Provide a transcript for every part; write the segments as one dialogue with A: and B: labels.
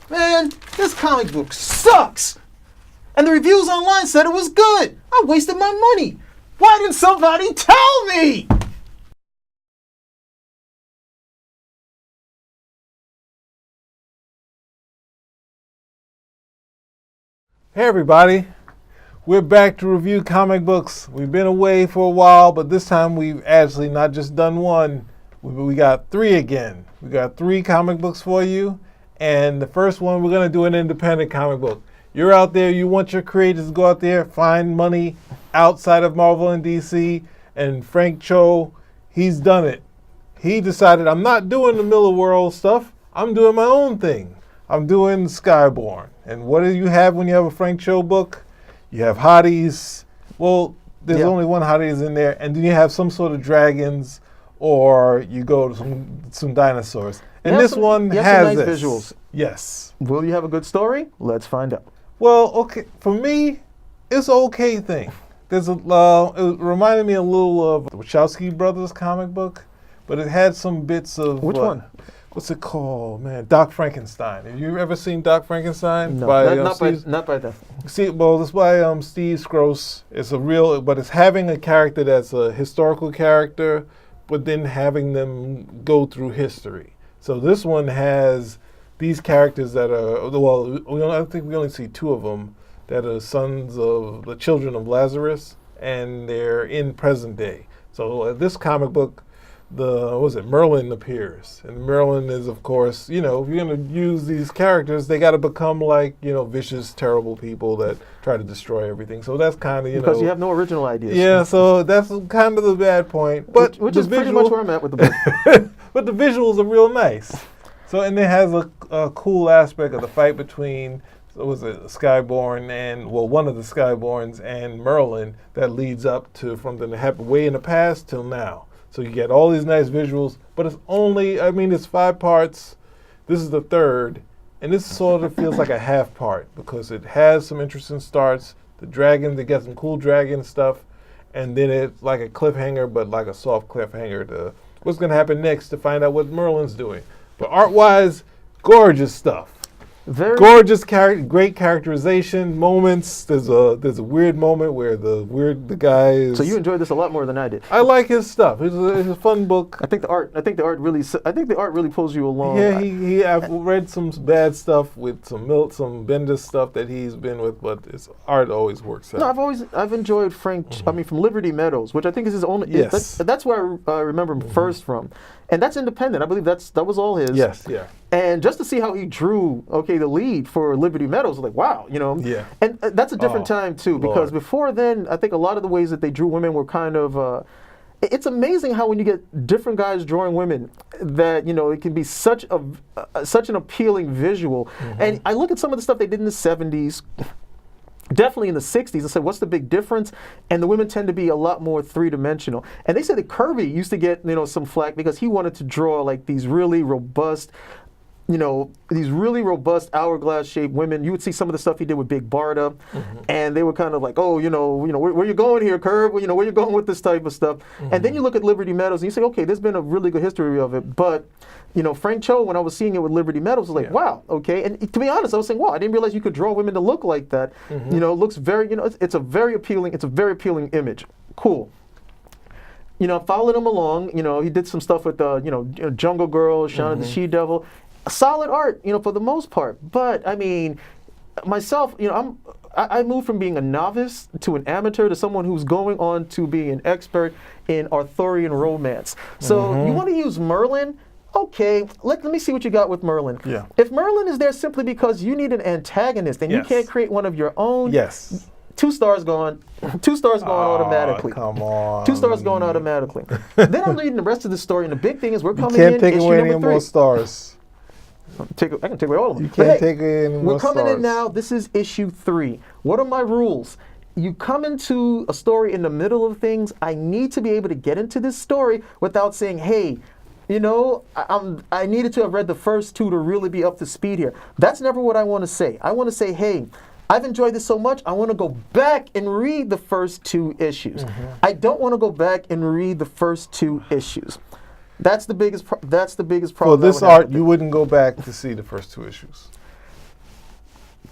A: Man, this comic book sucks! And the reviews online said it was good! I wasted my money! Why didn't somebody tell me?
B: Hey everybody, we're back to review comic books. We've been away for a while, but this time we've actually not just done one, we got three again. We got three comic books for you, and the first one we're going to do an independent comic book. You're out there, you want your creators to go out there, find money outside of Marvel and DC, and Frank Cho, he's done it. He decided, I'm not doing the Miller World stuff, I'm doing my own thing. I'm doing Skybourne. And what do you have when you have a Frank Cho book? You have hotties. Well, there's only one hotties in there. And then you have some sort of dragons, or you go to some dinosaurs. And this one has
A: some nice visuals.
B: Yes.
A: Will you have a good story? Let's find out.
B: Well, okay. For me, it's an okay thing. There's it reminded me a little of the Wachowski Brothers comic book, but it had some bits of...
A: Which one?
B: What's it called, man? Doc Frankenstein. Have you ever seen Doc Frankenstein?
A: No, not by that.
B: See, well, it's by Steve Scroce. It's a real, but it's having a character that's a historical character, but then having them go through history. So this one has these characters that are, well, I think we only see two of them that are sons of the children of Lazarus, and they're in present day. So this comic book, Merlin appears. And Merlin is, of course, if you're going to use these characters, they got to become like, vicious, terrible people that try to destroy everything. So that's kind of,
A: Because you have no original ideas.
B: Yeah, so that's kind of the bad point. But
A: which is pretty much where I'm at with the book.
B: But the visuals are real nice. So, and it has a cool aspect of the fight between, Skybourne and, one of the Skybournes and Merlin that leads up to from the happened way in the past till now. So you get all these nice visuals, but it's only, it's 5 parts. This is the third, and this sort of feels like a half part because it has some interesting starts. The dragon, they got some cool dragon stuff, and then it's like a cliffhanger, but like a soft cliffhanger to what's going to happen next to find out what Merlin's doing. But art-wise, gorgeous stuff.
A: Very
B: gorgeous great characterization moments. There's a weird moment where the guy is.
A: So you enjoyed this a lot more than I did.
B: I like his stuff. It's a fun book.
A: I think the art really pulls you along.
B: Yeah, I've read some bad stuff with some Bendis stuff that he's been with, but his art always works out.
A: No, I've enjoyed Frank. Mm-hmm. From Liberty Meadows, which I think is his own.
B: Yes.
A: That's where I remember him first from. And that's independent. I believe that was all his.
B: Yes, yeah.
A: And just to see how he drew, the lead for Liberty Meadows, like, wow,
B: Yeah.
A: And that's a different time, too, because before then, I think a lot of the ways that they drew women were kind of, it's amazing how when you get different guys drawing women, that, it can be such an appealing visual. Mm-hmm. And I look at some of the stuff they did in the 70s, definitely in the 60s, and said, what's the big difference? And the women tend to be a lot more three-dimensional. And they said that Kirby used to get, some flack because he wanted to draw like these really robust, hourglass-shaped women. You would see some of the stuff he did with Big Barda, and they were kind of like, where you going here, Curb? Where you going with this type of stuff? Mm-hmm. And then you look at Liberty Meadows, and you say, okay, there's been a really good history of it, but Frank Cho, when I was seeing it with Liberty Meadows, was like, wow, okay. And to be honest, I was saying, wow, I didn't realize you could draw women to look like that. Mm-hmm. It looks very, it's a very appealing image. Cool. Followed him along. He did some stuff with, Jungle Girl, Shaun of the She-Devil. Solid art, for the most part. But myself, I moved from being a novice to an amateur to someone who's going on to being an expert in Arthurian romance. So you want to use Merlin? Okay, let me see what you got with Merlin.
B: Yeah.
A: If Merlin is there simply because you need an antagonist and you can't create one of your own, 2 stars gone. 2 stars gone automatically.
B: Come on.
A: 2 stars going automatically. Then I'm reading the rest of the story, and the big thing is we're coming
B: in.
A: You
B: can't take away any more stars.
A: I can take away all of them.
B: You can't take away any more stars.
A: We're coming in now. This is issue 3. What are my rules? You come into a story in the middle of things. I need to be able to get into this story without saying, hey, I needed to have read the first 2 to really be up to speed here. That's never what I want to say. I want to say, hey, I've enjoyed this so much, I want to go back and read the first 2 issues. Mm-hmm. I don't want to go back and read the first 2 issues. That's the biggest problem.
B: For this art, you wouldn't go back to see the first 2 issues.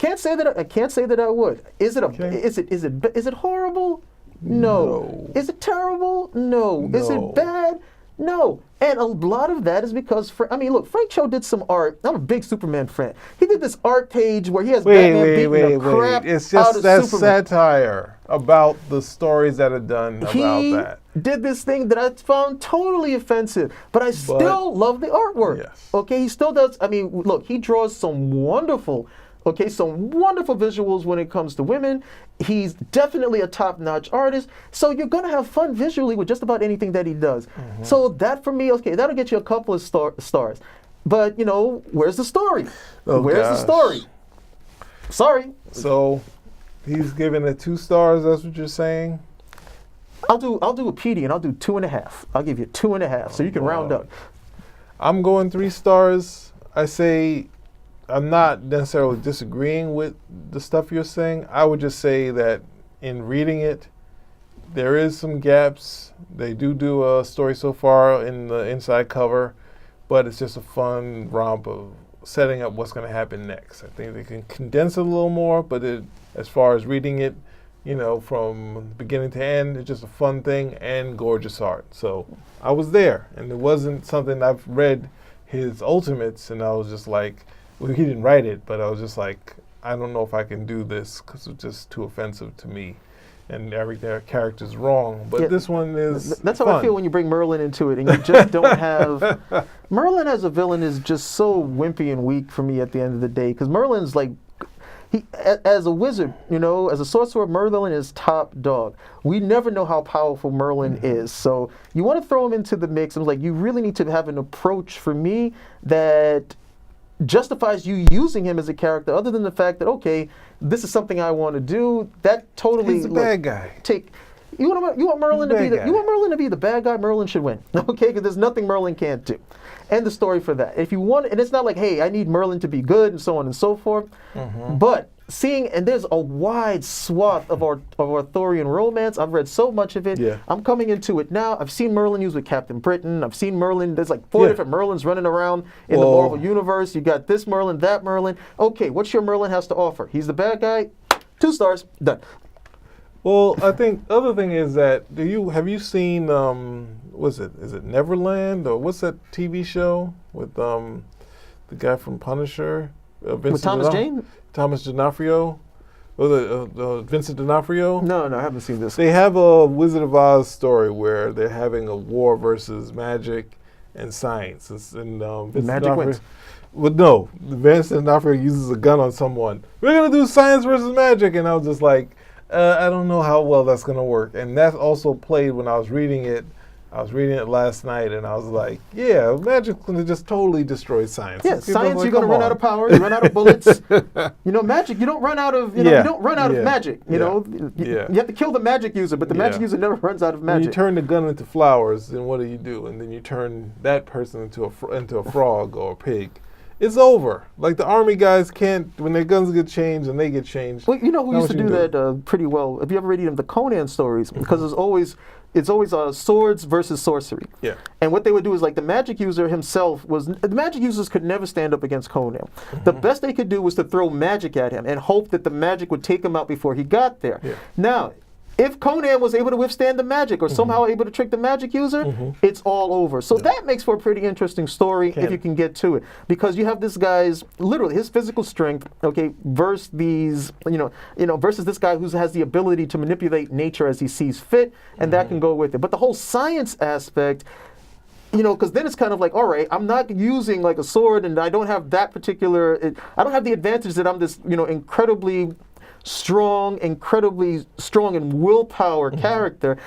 A: can't say that. I can't say that I would. Is it is it horrible? No. Is it terrible? No. Is it bad? No. And a lot of that is because, look, Frank Cho did some art. I'm a big Superman fan. He did this art page where he has Batman beating the crap
B: It's
A: out
B: just
A: of
B: that
A: Superman.
B: Satire about the stories that are done about that.
A: He did this thing that I found totally offensive, but I still love the artwork.
B: Yes.
A: Okay, he still does. Look, he draws some wonderful visuals when it comes to women. He's definitely a top-notch artist. So you're going to have fun visually with just about anything that he does. So that, for me, okay, that'll get you a couple of stars. But, where's the story? Where's the story? Sorry.
B: So he's giving it 2 stars, that's what you're saying?
A: I'll do a PD and I'll do 2.5. I'll give you 2.5 so you can round up.
B: I'm going 3 stars. I say I'm not necessarily disagreeing with the stuff you're saying. I would just say that in reading it, there is some gaps. They do a story so far in the inside cover, but it's just a fun romp of setting up what's going to happen next. I think they can condense it a little more, but as far as reading it, from beginning to end, it's just a fun thing and gorgeous art. So I was there, and it wasn't something I've read his Ultimates, and I was just like, well, he didn't write it, but I was just like, I don't know if I can do this because it's just too offensive to me, and every character's wrong. But this one is
A: That's
B: fun.
A: how I feel when you bring Merlin into it, and you just don't have... Merlin as a villain is just so wimpy and weak for me at the end of the day, because Merlin's like... as a wizard, as a sorcerer, Merlin is top dog. We never know how powerful Merlin is. So you want to throw him into the mix. And you really need to have an approach for me that justifies you using him as a character, other than the fact that, okay, this is something I want to do. That totally...
B: He's a bad guy.
A: You want Merlin to be the bad guy? Merlin should win, okay? Because there's nothing Merlin can't do. End the story for that. If you want, and it's not like, hey, I need Merlin to be good and so on and so forth. But and there's a wide swath of Arthurian romance. I've read so much of it.
B: Yeah.
A: I'm coming into it now. I've seen Merlin used with Captain Britain. I've seen Merlin. There's like 4 different Merlins running around in the Marvel universe. You got this Merlin, that Merlin. Okay, what's your Merlin has to offer? He's the bad guy. 2 stars. Done.
B: Well, I think the other thing is that have you seen is it Neverland, or what's that TV show with the guy from Punisher?
A: With Thomas Jane?
B: Thomas D'Onofrio? Or the Vincent D'Onofrio?
A: No, I haven't seen this.
B: They have a Wizard of Oz story where they're having a war versus magic and science.
A: Magic wins.
B: Well, no, Vincent D'Onofrio uses a gun on someone. We're gonna do science versus magic, and I was just like, I don't know how well that's gonna work. And that also played when I was reading it. I was reading it last night, and I was like, yeah, magic's going to just totally destroy science.
A: Yeah, science, you're going to run out of power, you run out of bullets. Magic, you don't run out of, you don't run out of magic. You have to kill the magic user, but the magic user never runs out of magic.
B: When you turn the gun into flowers, then what do? And then you turn that person into a frog or a pig. It's over. Like, the army guys can't, when their guns get changed and they get changed.
A: Well, who used to do that pretty well? Have you ever read any of the Conan stories? Because it's always swords versus sorcery.
B: Yeah.
A: And what they would do is, like, the magic user himself the magic users could never stand up against Conan. The best they could do was to throw magic at him and hope that the magic would take him out before he got there.
B: Yeah.
A: Now, if Conan was able to withstand the magic or somehow able to trick the magic user, it's all over. So that makes for a pretty interesting story if you can get to it. Because you have this guy's, literally, his physical strength, okay, versus versus this guy who has the ability to manipulate nature as he sees fit, and that can go with it. But the whole science aspect, because then it's kind of like, all right, I'm not using like a sword, and I don't have that particular, I don't have the advantage that I'm this, incredibly strong in willpower character.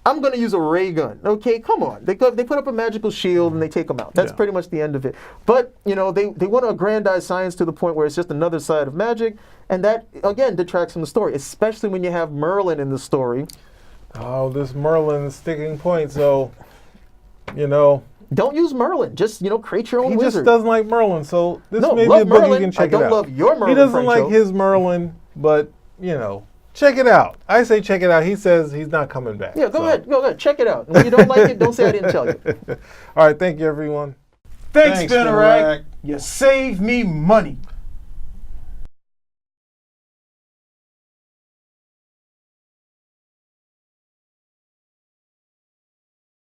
A: I'm going to use a ray gun. Okay, come on. They put up a magical shield and they take them out. That's pretty much the end of it. But, they want to aggrandize science to the point where it's just another side of magic. And that, again, detracts from the story, especially when you have Merlin in the story.
B: Oh, this Merlin is sticking point. So, don't
A: use Merlin. Just, create your own wizard.
B: He just doesn't like Merlin. So this may be a book
A: Merlin.
B: you can check it out.
A: I don't love your Merlin.
B: He doesn't like his Merlin, but, check it out. I say check it out. He says he's not coming back.
A: Yeah, go ahead. Check it out. And when you don't like it, don't say I didn't tell you.
B: All right, thank you, everyone.
A: Thanks Spinnerack. You saved me money.